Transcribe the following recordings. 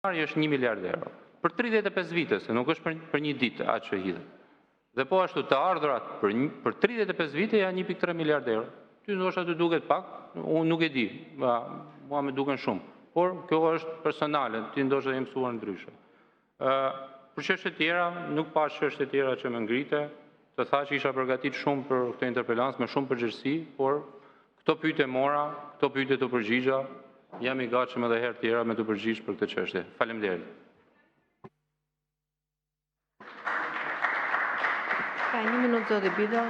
Marrja është 1 miliard euro. Për 35 vite, se nuk është për një ditë atë që hidhet. Dhe po ashtu të ardhurat për 35 vite janë 1,3 miliard euro. Ty ndoshta të duket pak, unë nuk e di, mua më duken shumë. Por kjo është personale, ti ndoshta je mësuar ndryshe. Për çështje tjera, nuk pa çështje tjera që më ngrite, të thash isha përgatit shumë për këtë interpelancë me shumë përgjegjësi, por këto pyetje mora, këto pyetje të përgjigja, jam i gatshëm edhe herë tjera me të përgjigj për këtë çështje. Faleminderit. Ka 1 minutë, zoti Bido.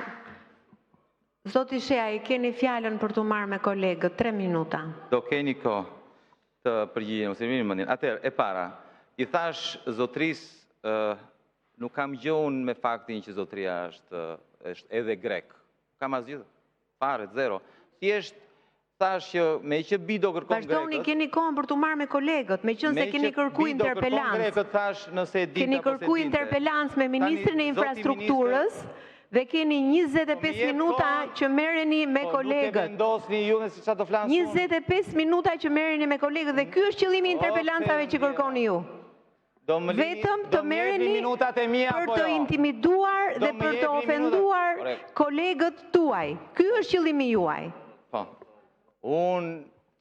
Zoti Shea, i keni fjalën për të marrë me kolegët, 3 minuta. Do keni kohë të përgjigjen, ose mirë mendjen. Atëherë, e para, i thash zotrisë, nuk kam gjuhën me faktin që zotria është edhe grek. Kam asgjë, fare, zero. Thjesht thash që me që Bido kërkon grekët. Vazhdoni, keni kohën për të marrë me kolegët, me qënë se keni kërku interpelancë. Keni kërku interpelancë me Ministrin e Infrastrukturës dhe keni 25 minuta që merreni me kolegët. 25 minuta që merreni me kolegët dhe ky është qëllimi i interpelancave që kërkoni ju. Vetëm të merreni për të intimiduar dhe për të ofenduar kolegët tuaj. Ky është qëllimi juaj. Po. Unë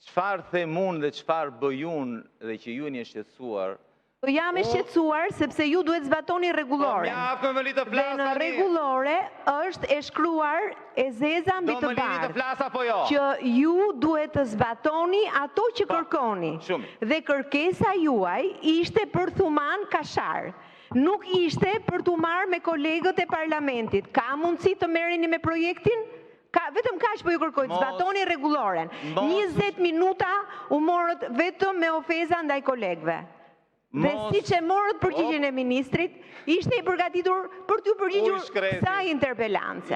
çfarë them unë dhe çfarë bëj unë dhe që ju jeni shqetësuar. Jam e shqetësuar sepse ju duhet zbatoni rregulloren. Dhe në rregullore është e shkruar e zeza mbi të bardhë që ju duhet të zbatoni ato që kërkoni. Dhe kërkesa juaj ishte për Thuman Kashar. Nuk ishte për t'u marrë me kolegët e parlamentit. Ka mundësi të merreni me projektin? Vetëm kaq po ju kërkoj, zbatoni rregulloren. 20 minuta u morët vetëm me ofeza ndaj kolegëve. Dhe siç e morët përgjigjen e ministrit, ishte i përgatitur për t'ju përgjigjur kësaj interpelance.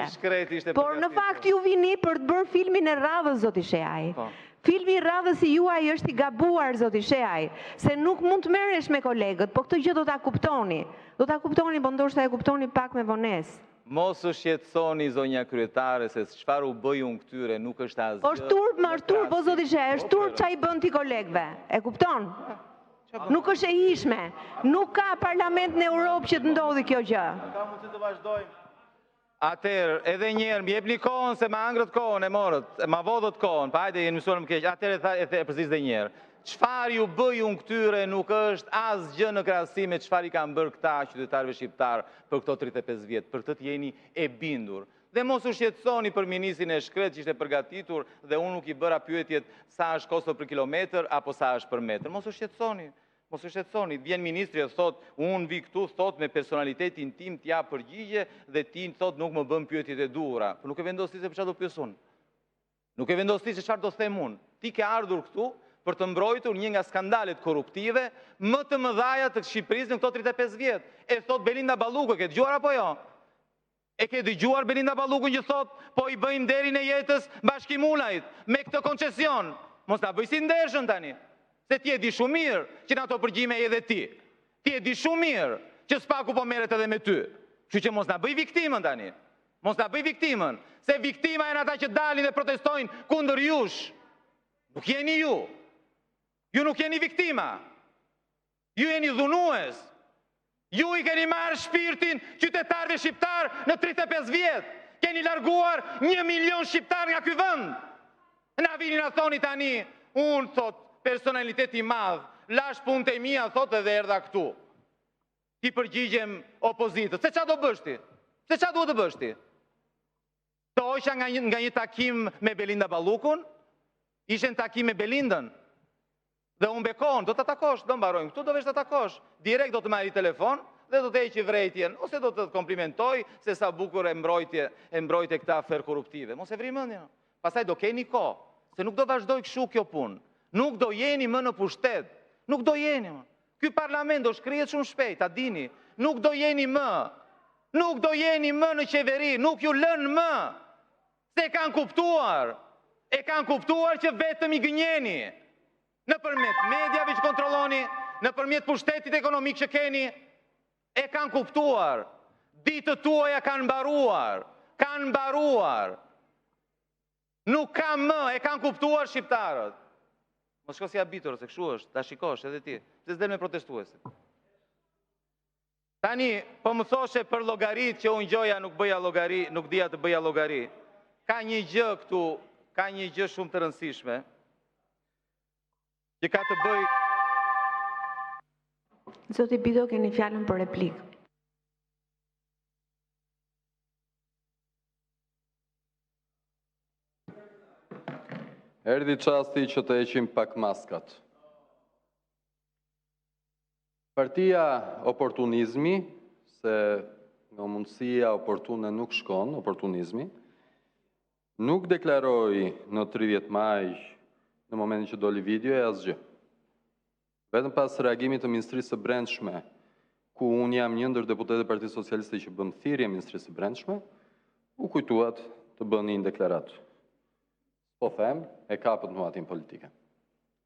Por në fakt ju vini për të bërë filmin e radhës, zoti Sheaj. Filmi i radhës i juaj është i gabuar, zoti Sheaj, se nuk mund të merresh me kolegët, po këtë gjë do ta kuptoni. Do ta kuptoni, po ndoshta e kuptoni pak me vonesë. Mos u shqetësoni, zonja kryetare, se çfarë u bëj unë këtyre nuk është asgjë. Është turp, më është turp, po zoti Sheaj, është turp çai bën ti kolegëve. E kupton? Nuk është e ishme. Nuk ka parlament në Europë që të ndodhi kjo gjë. Ka mundësi të vazhdojmë. Atëherë, edhe një herë, më jepni kohën se ma angrët kohën e morët, ma vodhët kohën, pa hajde jeni mësuar më keq. Atëherë e përzis dhe një herë. Çfarë ju bëj unë këtyre nuk është asgjë në krahasim me çfarë i kanë bërë këta qytetarëve shqiptar për këto 35 vjet. Për këtë jeni e bindur. Dhe mos u shqetësoni për ministrin e shkret që ishte përgatitur dhe unë nuk i bëra pyetjet sa është kosto për kilometër apo sa është për metër. Mos u shqetësoni. Mos u shqetësoni. Vjen ministri e thot, unë vi këtu thot me personalitetin tim t'ja përgjigje dhe ti thot nuk më bën pyetjet e duhura. Po nuk e vendos ti se për çfarë do pyes unë. Nuk e vendos ti se çfarë do them unë. Ti ke ardhur këtu për të mbrojtur një nga skandalet korruptive më të mëdhaja të Shqipërisë në këto 35 vjet. E thot Belinda Balluku, e ke dëgjuar apo jo? E ke dëgjuar Belinda Ballukun që thot, po i bëjmë derin e jetës Bashkimulajt me këtë koncesion. Mos ta bëj si ndershën tani. Se ti e di shumë mirë që në ato përgjime edhe ti. Ti e di shumë mirë që spaku po merret edhe me ty. Kështu që mos na bëj viktimën tani. Mos na bëj viktimën, se viktima janë ata që dalin dhe protestojnë kundër jush. Nuk jeni ju. Ju nuk jeni viktima. Ju jeni dhunues. Ju i keni marrë shpirtin qytetarëve shqiptar në 35 vjet. Keni larguar 1 milion shqiptar nga ky vend. Na vini na thoni tani, unë thot personaliteti madh, lash punët e mia thot edhe erdha këtu. Ti përgjigjem opozitës. Se çfarë do bësh ti? Se çfarë duhet të bësh ti? Të hoqja nga një takim me Belinda Ballukun? Ishte në takim me Belindën. Dhe unë bekon, do të takosh, do mbarojmë këtu, do vesh të takosh. Direkt do të marri telefon dhe do të heqi vrejtjen, ose do të komplimentoj se sa bukur e mbrojtje këta aferë korruptive. Mos e vri mendjen. Pastaj do keni kohë, se nuk do vazhdoj kështu kjo punë. Nuk do jeni më në pushtet. Nuk do jeni më. Ky parlament do shkrihet shumë shpejt, a dini. Nuk do jeni më. Nuk do jeni më në qeveri, nuk ju lën më. Se kanë kuptuar. E kanë kuptuar që vetëm i gënjeni. Nëpërmjet mediave që kontrolloni, nëpërmjet pushtetit ekonomik që keni, e kanë kuptuar. Ditët tuaja kanë mbaruar. Kanë mbaruar. Nuk ka më, e kanë kuptuar shqiptarët. Mos shko si abitur, se kështu është, ta shikosh edhe ti. Pse s'del me protestuesit? Tani, po më thoshe për llogarit që unë gjoja nuk bëja llogari, nuk dija të bëja llogari. Ka një gjë këtu, ka një gjë shumë të rëndësishme që ka të bëj. Zoti Bido, keni fjalën për replikë. Erdhi çasti që të heqim pak maskat. Partia Oportunizmi, se nga mundësia oportune nuk shkon, oportunizmi, nuk deklaroi në 30 maj, në momentin që doli video e asgjë. Vetëm pas reagimit të Ministrisë së Brendshme, ku unë jam një ndër deputetët e Partisë Socialiste që bën thirrje Ministrisë së Brendshme, u kujtuat të bënë një deklaratë. Po them, e kapët në atin politike.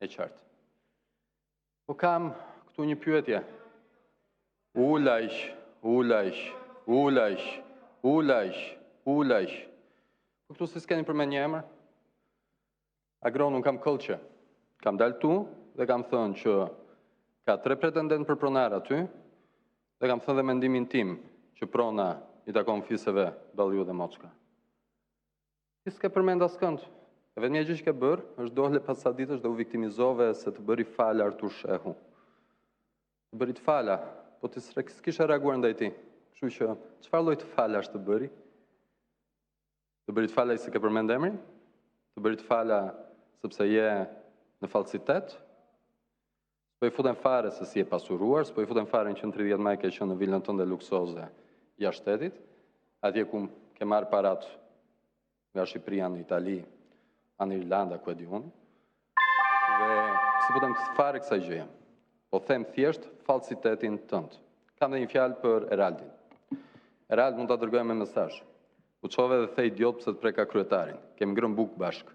E qartë. Po kam këtu një pyetje. Ulajsh. Po këtu si s'keni përmend një emër? Agron, unë kam këllqe. Kam dalë tu dhe kam thënë që ka 3 pretendent për pronar aty dhe kam thënë dhe mendimin tim që prona i takon fiseve Balliu dhe Moçka. Si s'ke përmend askënd? E vetëm gjë që ke bërë, është dole pas sa ditësh dhe u viktimizove se të bëri fala Artur Shehu. Të bëri të fala, po ti s'kishe reaguar ndaj ti. Kështu që, çfarë lloj të falash të bëri? Të bëri të fala i se ke përmend emrin? Të bëri të fala sepse je në fallësitet? S'po i futen fare se si e pasuruar, s'po i futen fare që në 30 maj ke qenë në vilën tënde luksoze jashtë shtetit, atje ku ke marrë parat nga Shqipëria në Itali, anë Irlanda, ku e di unë, dhe si po them fare kësaj gjëje. Po them thjesht fallësitetin tënd. Kam dhe një fjalë për Eraldin. Erald mund ta dërgojmë me mesazh. U çove dhe the idiot pse të preka kryetarin. Kemi ngrënë bukë bashk.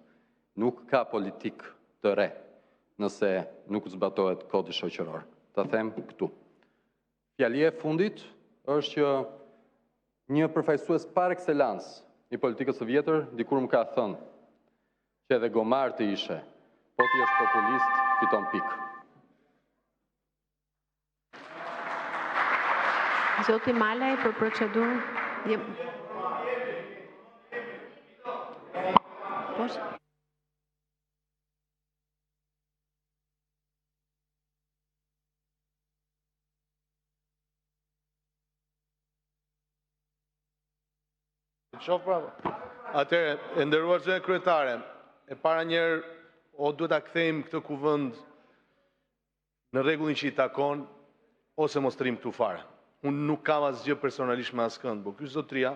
Nuk ka politik të re nëse nuk zbatohet kodi shoqëror. Ta them këtu. Fjalia e fundit është që një përfaqësues par excellence i politikës së vjetër dikur më ka thënë që edhe gomar të ishe, po ti është populist, fiton pikë. Zoti Malaj për procedurën. Atëre, e nderuar zënë kryetare, e para njerë, o duhet ta kthejmë këtë kuvend në rregullin që i takon, ose mos trim këtu fare. Unë nuk kam asgjë personalisht me askënd, por ky zotria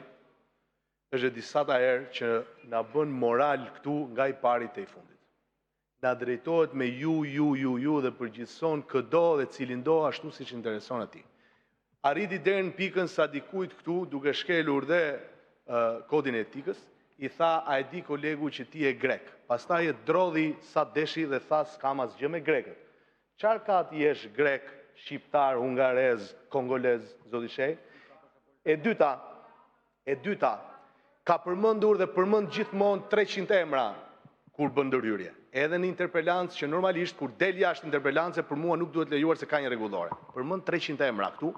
është disata herë që na bën moral këtu nga i pari te i fundit. Na drejtohet me ju dhe përgjithson këdo dhe cilin do ashtu siç intereson atij. Arriti deri në pikën sa dikujt këtu duke shkelur dhe kodin e etikës, i tha, a e di kolegu që ti e grek. Pastaj e drodhi sa deshi dhe tha, s'kam asgjë me grekët. Qarë ka ti jesh grek, shqiptar, hungarez, kongolez, zoti shej? E dyta, ka përmendur dhe përmend gjithmonë 300 emra kur bën ndërhyrje. Edhe në interpelancë që normalisht kur del jashtë interpelancë për mua nuk duhet lejuar se ka një rregullore. Përmend 300 emra këtu,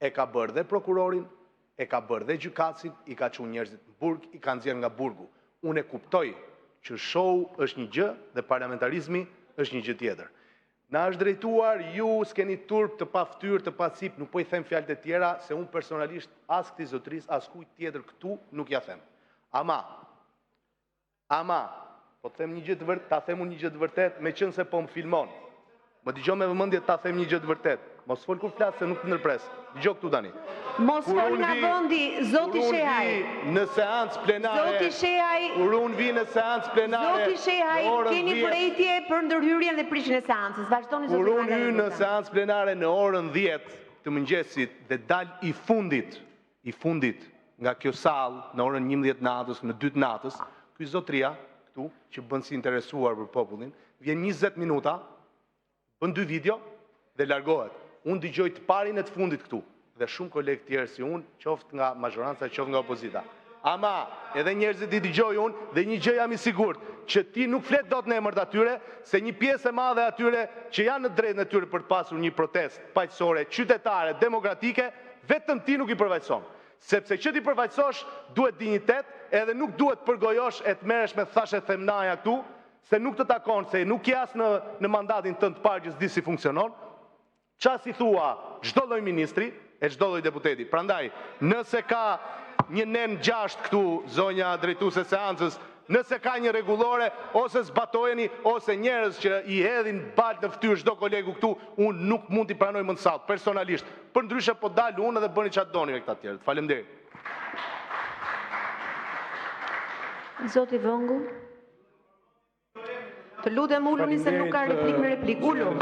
e ka bërë dhe prokurorin, e ka bërë dhe gjykatësin, i ka çuar njerëzit në burg, i ka nxjerrë nga burgu. Unë e kuptoj që show është një gjë dhe parlamentarizmi është një gjë tjetër. Na është drejtuar, ju s'keni turp të pa ftyrë, të pa cip, nuk po i them fjalët e tjera, se unë personalisht as këtij zotris, as kujt tjetër këtu nuk ja them. Ama, po të them një gjë të vërtet, ta them unë një gjë të vërtet, meqense po më filmon. Më dëgjoj me vëmendje ta them një gjë të vërtet. Mos fol kur flas se nuk të ndërpres. Dëgjoj këtu tani. Mos fol nga vendi, zoti Shehaj. Në seancë plenare. Zoti Shehaj. Kur unë vi në seancë plenare. Zoti Shehaj, keni përrejtje për ndërhyrjen dhe prishjen e seancës. Vazhdoni zoti. Kur unë hy në seancë plenare në orën 10 të mëngjesit dhe dal i fundit nga kjo sallë në orën 11 natës, në 2 natës, ky zotria këtu që bën si interesuar për popullin, vjen 20 minuta, bën 2 video dhe largohet. Unë dëgjoj të parin e të fundit këtu dhe shumë kolegë tjerë si unë, qoftë nga mazhoranca, qoftë nga opozita. Ama edhe njerëzit i dëgjoj unë dhe një gjë jam i sigurt, që ti nuk flet dot në emër të atyre, se një pjesë e madhe atyre që janë në drejtën e tyre për të pasur një protestë paqësore, qytetare, demokratike, vetëm ti nuk i përfaqëson. Sepse që ti përfaqësosh duhet dinjitet, edhe nuk duhet përgojosh e të merresh me thashe themnaja këtu, se nuk të takon, se nuk je as në mandatin tënd të parë që s'di si funksionon. Qa si thua çdo lloj ministri e çdo lloj deputeti. Prandaj, nëse ka një nen 6 këtu, zonja drejtuese e seancës, nëse ka një rregullore, ose zbatojeni, ose njerëz që i hedhin balt në fytyrë çdo kolegu këtu, unë nuk mund t'i pranoj më në sallë, personalisht. Për ndryshe po dal unë dhe bëni çfarë doni me këta tjerët. Faleminderit. Zoti Vëngu. Të lutem uluni se nuk ka replik në replik. Ulu.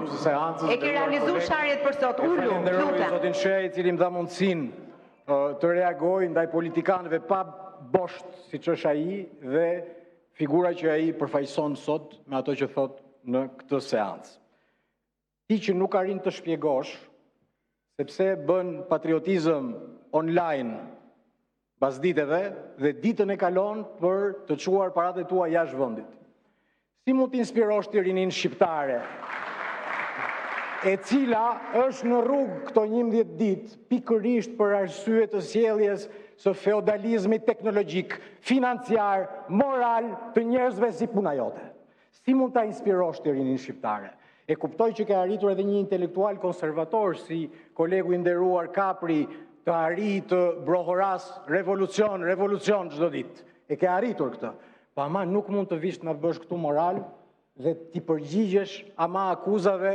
E ke realizuar sharjet për sot. Ulu, lutem. Zotin Shej, i cili më dha mundësinë të reagoj ndaj politikanëve pa bosht, siç është ai, dhe figura që ai përfaqëson sot me ato që thot në këtë seancë. Ti që nuk arrin të shpjegosh, sepse bën patriotizëm online pas ditëve dhe ditën e kalon për të çuar paratë tua jashtë vendit. Si mund të inspirosh ti rinin shqiptare, e cila është në rrugë këto 11 ditë pikërisht për arsye të sjelljes së feudalizmit teknologjik, financiar, moral të njerëzve si puna jote. Si mund ta inspirosh ti rinin shqiptare? E kuptoj që ke arritur edhe një intelektual konservator si kolegu i nderuar Kapri të arrijë të brohoras revolucion çdo ditë. E ke arritur këtë. Pa ama nuk mund të vish në bësh këtu moral dhe ti përgjigjesh ama akuzave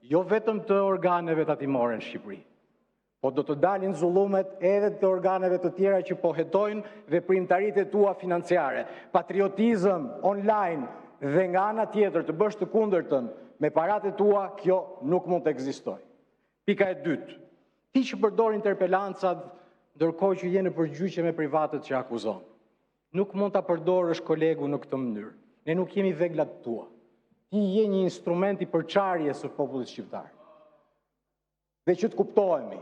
jo vetëm të organeve tatimore në Shqipëri, po do të dalin zullumet edhe të organeve të tjera që po hetojnë veprimtaritë tua financiare. Patriotizëm online dhe nga ana tjetër të bësh të kundërtën me paratë tua, kjo nuk mund të ekzistojë. Pika e dytë. Ti që përdor interpelancat ndërkohë që je në përgjigje me privatët që akuzon. Nuk mund ta përdorësh kolegu në këtë mënyrë. Ne nuk jemi veglat tua. Ti je një instrument i përçarjes së popullit shqiptar. Dhe që të kuptohemi,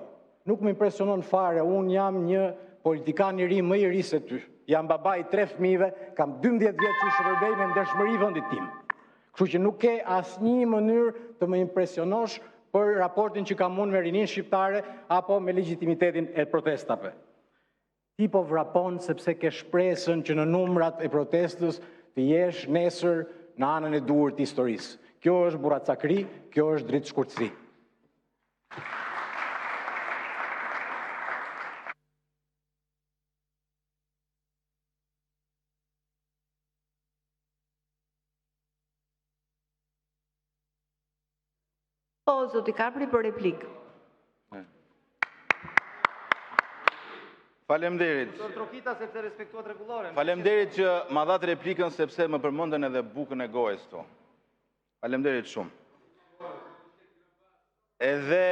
nuk më impresionon fare, unë jam një politikan i ri më i ri se ty. Jam baba i 3 fëmijëve, kam 12 vjet që shërbej me ndershmëri vendit tim. Kështu që nuk ke asnjë mënyrë të më impresionosh për raportin që kam unë me rinin shqiptare apo me legitimitetin e protestave. Ti po vrapon sepse ke shpresën që në numrat e protestës të jesh nesër në anën e duhur të historisë. Kjo është burracakri, kjo është dritë shkurtësi. Po, zoti Kapri për replik. Faleminderit. Faleminderit që ma dhatë replikën sepse më përmendën edhe bukën e gojës këtu. Faleminderit shumë. Edhe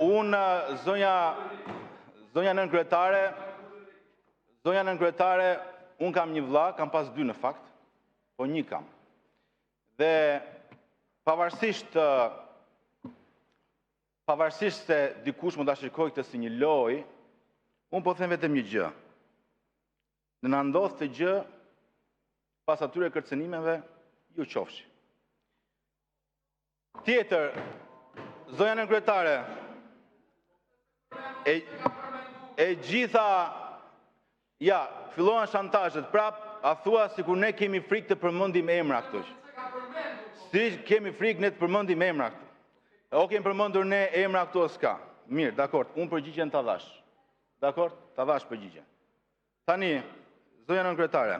unë zonja nën kryetare, unë kam një vëlla, kam pas 2 në fakt, po 1 kam. Dhe pavarësisht se dikush mund ta shikojë këtë si një lojë, unë po them vetëm një gjë. Në na ndodh të gjë pas atyre kërcënimeve, ju qofshi. Tjetër, zonja nën kryetare, e gjitha, ja, fillohen shantazhet, prap, a thua sikur ne kemi frikë të përmendim emra këtu. Si kemi frikë ne të përmendim emra këtu. O kemi përmendur ne emra këtu s'ka. Mirë, dakord, unë përgjigjen ta dhash. Dakord, ta dhash përgjigjen. Tani, zonja nën kryetare,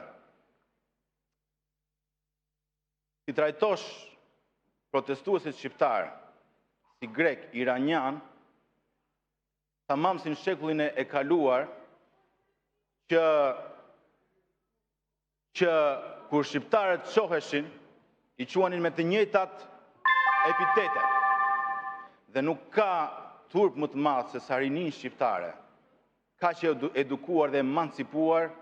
si trajtosh protestuesit shqiptar si grek, iranian, tamam si në shekullin e kaluar, që kur shqiptarët shoheshin, i quanin me të njëjtat epitete. Dhe nuk ka turp më të madh se sa rinin shqiptare, ka që edukuar dhe emancipuar,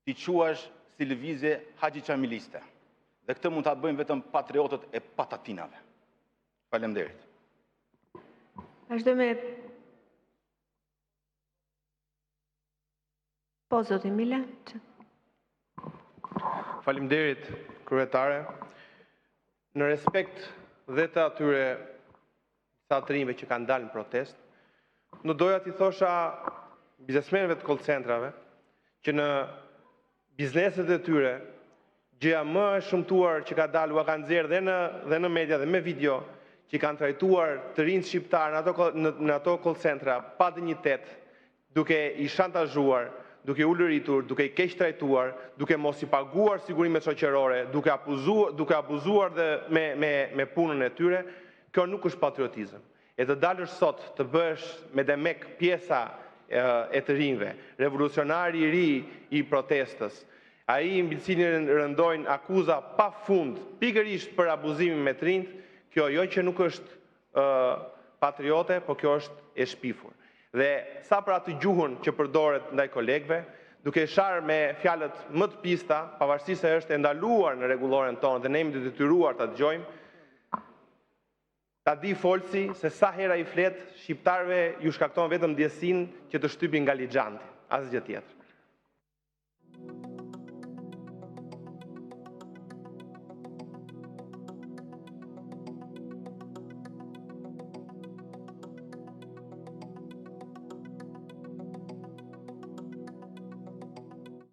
ti quash si lëvizje haxhiçamiliste. Dhe këtë mund ta bëjmë vetëm patriotët e patatinave. Faleminderit. Vazhdojmë me Po, zoti Mila. Faleminderit, kryetare. Në respekt dhe të atyre sa të rinjve që kanë dalë në protest, në doja t'i thosha biznesmenëve të call centrave që në bizneset e tyre gjëja më e shumtuar që ka dalë u ka nxjerrë dhe në media dhe me video që kanë trajtuar të rinjt shqiptar në ato call centra pa dinjitet, duke i shantazhuar, duke u lëritur, duke i keq trajtuar, duke mos i paguar sigurimet shoqërore, duke abuzuar dhe me punën e tyre, kjo nuk është patriotizëm. E të dalësh sot të bësh me demek pjesa e të rinjve, revolucionari i ri i protestës, ai mbi cilin rëndojnë akuza pa fund, pikërisht për abuzimin me të rinjt, kjo jo që nuk është patriote, po kjo është e shpifur. Dhe sa për atë gjuhën që përdoret ndaj kolegëve, duke sharë me fjalët më të pista, pavarësisht se është e ndaluar në rregulloren tonë dhe ne jemi të detyruar ta dëgjojmë, ta di folsi se sa hera i flet, shqiptarëve ju shkakton vetëm ndjesinë që të shtypin nga lixhanti, asgjë tjetër.